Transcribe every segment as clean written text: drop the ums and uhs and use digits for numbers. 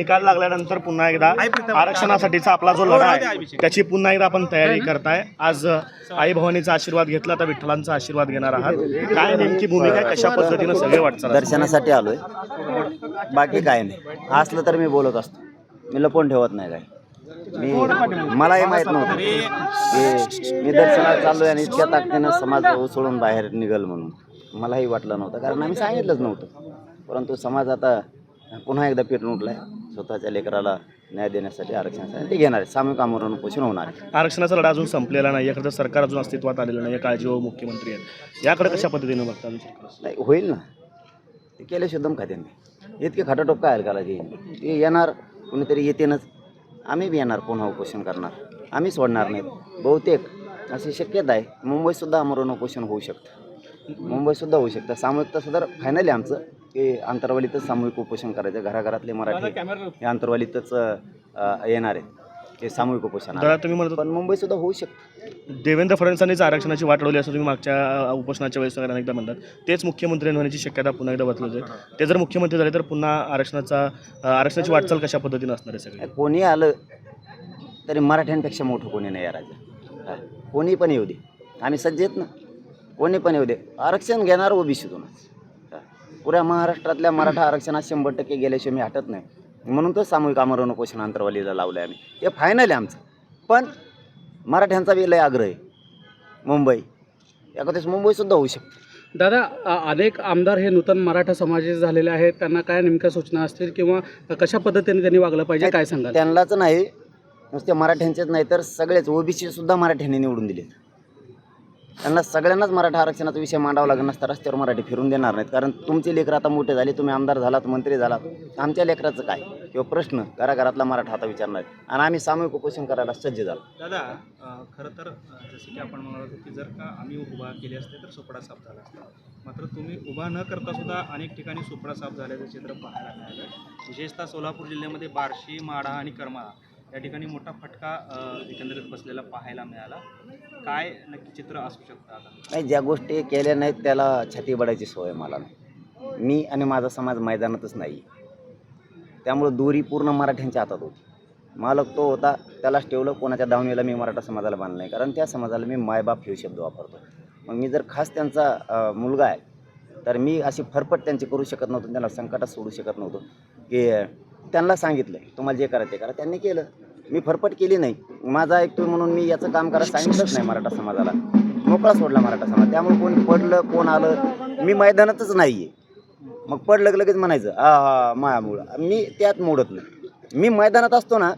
निकाल लागल्यानंतर पुन्हा एकदा आरक्षणासाठीचा आपला जो लढा आहे त्याची पुन्हा एकदा आपण तयारी करताय। आज आई भवानीचा आशीर्वाद घेतला तर विठ्ठलांचा आशीर्वाद घेणार आहात, काय नेमकी भूमिका आहे, कशा पद्धतीने सगळे वाटचाल? दर्शनासाठी आलोय, बाकी काय नाही। असलं तर मी बोलत असतो, मी लपवून ठेवत नाही काय। मलाही माहित नव्हतं की मी दर्शनाला चाललोय आणि इतक्या ताकदीनं समाज उसळून बाहेर निघल म्हणून मलाही वाटलं नव्हतं, कारण आम्ही सांगितलंच नव्हतं। परंतु समाज आता पुन्हा एकदा पेटून उठलाय, स्वतःच्या लेकराला न्याय देण्यासाठी आरक्षणासाठी ते घेणार आहे, सामूहिक आमरण उपोषण होणार आहे। आरक्षणाचा लढा अजून संपलेला नाही, एखादं सरकार अजून अस्तित्वात आलेलं नाही, काळजी व मुख्यमंत्री आहेत, याकडे कशा पद्धतीने बघता? नाही होईल ना, ते केले शुद्धम खाते नाही, इतके खटाटोप काय हलकाला ते येणार, कुणीतरी येतेनच, आम्ही बी येणार, पुन्हा उपोषण करणार, आम्ही सोडणार नाहीत। बहुतेक अशी शक्यता आहे मुंबईतसुद्धा आमरण उपोषण होऊ शकतं, मुंबईसुद्धा होऊ शकतं। सामूहिकता सुद्धा फायनली आमचं की अंतरवालीतच सामूहिक उपोषण करायचं, घराघरातले मराठी हे अंतरवालीतच येणार आहे, ते सामूहिक उपोषण। तुम्ही म्हणतो पण मुंबईसुद्धा होऊ शकतं। देवेंद्र फडणवीसांनीच आरक्षणाची वाट लावली असं तुम्ही मागच्या उपोषणाच्या वेळेस अनेकदा म्हणतात, तेच मुख्यमंत्री होण्याची शक्यता पुन्हा एकदा बदलत आहे। ते जर मुख्यमंत्री झाले तर पुन्हा आरक्षणाची वाटचाल कशा पद्धतीने असणार आहे? सगळे कोणी आलं तरी मराठ्यांपेक्षा मोठं कोणी नाही आहे राजा, कोणी पण येऊ दे, आम्ही सज्ज आहेत ना, कोणी पण येऊ दे, आरक्षण घेणार ओबीसीतूनच। पुऱ्या महाराष्ट्रातल्या मराठा आरक्षणात 100% गेल्याशिवाय मी हटत नाही, म्हणून तो सामूहिक आमरण उपोषण अंतरवालीला लावलं आहे आम्ही, ते फायनल आहे आमचं। पण मराठ्यांचा बी लय आग्रह आहे, मुंबई एखाद्याच मुंबईसुद्धा होऊ शकते। दादा, अनेक आमदार हे नूतन मराठा समाजाचे झालेले आहेत, त्यांना काय नेमक्या सूचना असतील किंवा कशा पद्धतीने त्यांनी वागलं पाहिजे, काय सांगाल? त्यांनाच नाही, नुसते मराठ्यांचेच नाही तर सगळेच ओबीसी सुद्धा मराठ्यांनी निवडून दिले, त्यांना सगळ्यांनाच मराठा आरक्षणाचा विषय मांडावा लागेल नसता रस्त्यावर मराठी फिरून देणार नाहीत। कारण तुमचे लेकरं आता मोठे झाले, तुम्ही आमदार झालात, मंत्री झालात, आमच्या लेकराचं काय किंवा प्रश्न घराघरातला मराठा आता विचारणार, आणि आम्ही सामूहिक उपोषण करायला सज्ज झालो। दादा, खरं तर जसं की आपण म्हणत होतो की जर का आम्ही उभा केले असते तर सोपडा साफ झाला असता, मात्र तुम्ही उभा न करता सुद्धा अनेक ठिकाणी सोपडा साफ झाल्याचं चित्र पाहायला मिळालं। विशेषतः सोलापूर जिल्ह्यामध्ये बार्शी, माढा आणि करमाळा या ठिकाणी मोठा फटका एकंदरीत बसलेला पाहायला मिळाला, काय नक्की चित्र असू शकतं आता? नाही, ज्या गोष्टी केल्या नाहीत त्याला छाती बडायची सोय मला नाही, मी आणि माझा समाज मैदानातच नाही, त्यामुळं दोरी पूर्ण मराठ्यांच्या हातात होती, मालक तो होता, त्यालाच ठेवलं। कोणाच्या दावणीला मी मराठा समाजाला बांधलं नाही, कारण त्या समाजाला मी मायबाप हे शब्द वापरतो। मग मी जर खास त्यांचा मुलगा आहे तर मी अशी फरफट त्यांची करू शकत नव्हतो, त्यांना संकटात सोडू शकत नव्हतो की त्यांना सांगितलं तुम्हाला जे करायचं ते करा, त्यांनी केलं, मी फरफट केली नाही। माझा ऐकतोय म्हणून मी याचं काम करायला सांगितलंच नाही मराठा समाजाला, मोकळा सोडला मराठा समाज। त्यामुळे कोण पडलं कोण आलं मी मैदानातच नाही आहे, मग पडलं लगेच म्हणायचं मायामुळं, मी त्यात मोडत नाही, मी मैदानात असतो ना,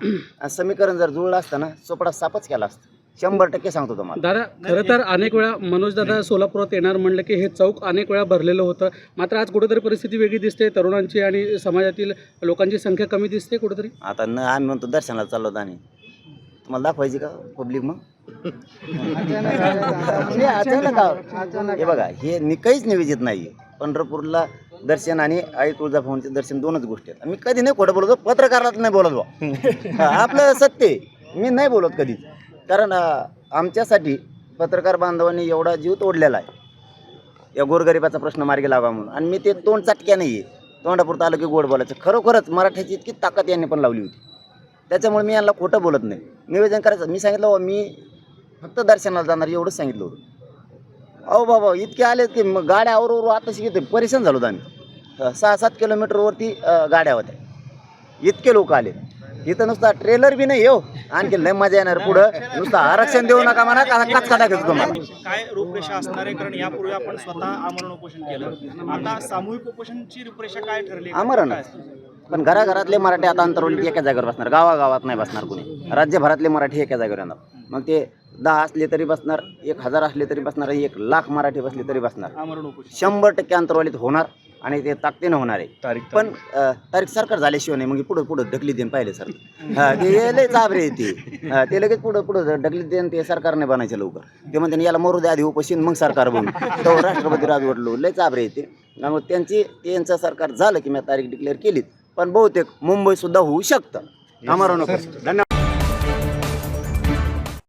समीकरण जर जुळलं असतं ना, सोपडा सापच केला असतं, 100% सांगतो तुम्हाला। दादा, खरं तर अनेक वेळा मनोज दादा सोलापुरात येणार म्हणलं की हे चौक अनेक वेळा भरलेलं होतं, मात्र आज कुठेतरी परिस्थिती वेगळी दिसते, तरुणांची आणि समाजातील लोकांची संख्या कमी दिसते कुठेतरी। आता आम्ही म्हणतो दर्शनाला चाललो होतो, आणि तुम्हाला दाखवायची का पब्लिक? मग अचानक हे बघा, हे काहीच नियोजित नाही आहे। पंढरपूरला दर्शन आणि आई तुळजाभवानीचे दर्शन दोनच गोष्टी आहेत। मी कधी नाही खोटं बोलतो, पत्रकाराला नाही बोलत बा, आपलं सत्य आहे, मी नाही बोलत कधीच, कारण आमच्यासाठी पत्रकार बांधवांनी एवढा जीव तोडलेला आहे, या गोरगरिबाचा प्रश्न मार्गी लावा म्हणून, आणि मी ते तोंड चटक्या नाही आहे, तोंडापुरतं आलं की गोड बोलायचं। खरोखरच मराठ्याची इतकी ताकद यांनी पण लावली होती, त्याच्यामुळे मी यांना खोटं बोलत नाही, निवेदन करायचं। मी सांगितलं मी फक्त दर्शनाला जाणार एवढंच सांगितलं होतं। अहो बाबा इतके आले की मग गाड्या आवरू आता शिकते, परेशान झालो होतो आम्ही, 6-7 किलोमीटरवरती गाड्या होत्या, इतके लोक आले, इथं नुसता ट्रेलर बी नाही हो, आणखी लय मजा येणार पुढं, नुसतं आरक्षण देऊ नका म्हणा, कचका घेतो तुम्हाला। काय रूपरेषा असणार आहे? कारण यापूर्वी आपण स्वतः आमरण उपोषण केलं, आता सामूहिक उपोषणाची रूपरेषा काय ठरली? आमरण, पण घराघरातले मराठी आता अंतरवली एका जागेवर बसणार, गावागावात नाही बसणार कुणी, राज्यभरातले मराठी एका जागेवर येणार, मग ते 10 असले तरी बसणार, 1000 असले तरी बसणार, 1,00,000 मराठी बसले तरी बसणार, आमरण उपोषण 100% अंतरवालीत होणार, आणि ते ताकदीनं होणार आहे। पण तारीख सरकार झाल्याशिवाय नाही, मग पुढं ढकली देईन पाहिले सर, लय चाबरे ते लगेच पुढं ढकली देईन, ते सरकारने बनायचं लवकर, ते म्हणते याला मरू द्या आधी उपोषण मग सरकार बनू, तो राष्ट्रपती राजवटलो, लय चाबरे येते। त्यामुळे त्यांचं सरकार झालं की मी तारीख डिक्लेअर केलीत, पण बहुतेक मुंबईसुद्धा होऊ शकतं, आमरण उपोषण। धन्यवाद।